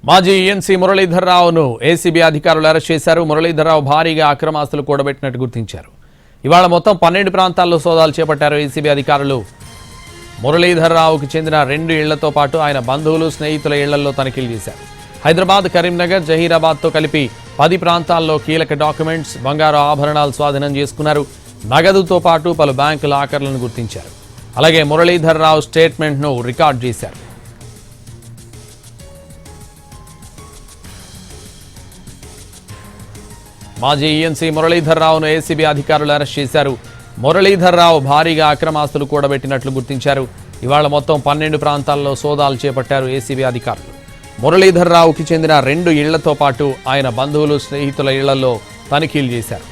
మాజీ ENC మురళీధర్రావును ACB అధికారులు arrest చేశారు. మురళీధర్రావు భారీగా అక్రమాస్తులు కూడబెట్టినట్టు గుర్తించారు. ఇవాళ మొత్తం 12 ప్రాంతాల్లో సోదాలు చేపట్టారు ఏసీబీ అధికారులు. మురళీధర్రావుకు చెందిన 2 ఇళ్లతో పాటు ఆయన బంధువులు, స్నేహితుల ఇళ్లలో తనిఖీలు చేశారు. హైదరాబాద్, కరీంనగర్, జహీరాబాద్తో కలిపి 10 ప్రాంతాల్లో కీలక డాక్యుమెంట్స్, బంగారు ఆభరణాలు స్వాధీనం చేసుకున్నారు. నగదుతో పాటు పలు బ్యాంకు లాకర్లను గుర్తించారు. అలాగే మురళీధర్రావు స్టేట్మెంట్ను రికార్డు చేశారు. మాజీ ఈఎన్సీ మురళీధర్రావును ఏసీబీ అధికారులు అరెస్ట్ చేశారు. మురళీధర్రావు భారీగా అక్రమాస్తులు కూడబెట్టినట్లు గుర్తించారు. ఇవాళ మొత్తం 12 ప్రాంతాల్లో సోదాలు చేపట్టారు ఏసీబీ అధికారులు. మురళీధర్రావుకి చెందిన 2 ఇళ్లతో పాటు ఆయన బంధువులు, స్నేహితుల ఇళ్లలో తనిఖీలు చేశారు.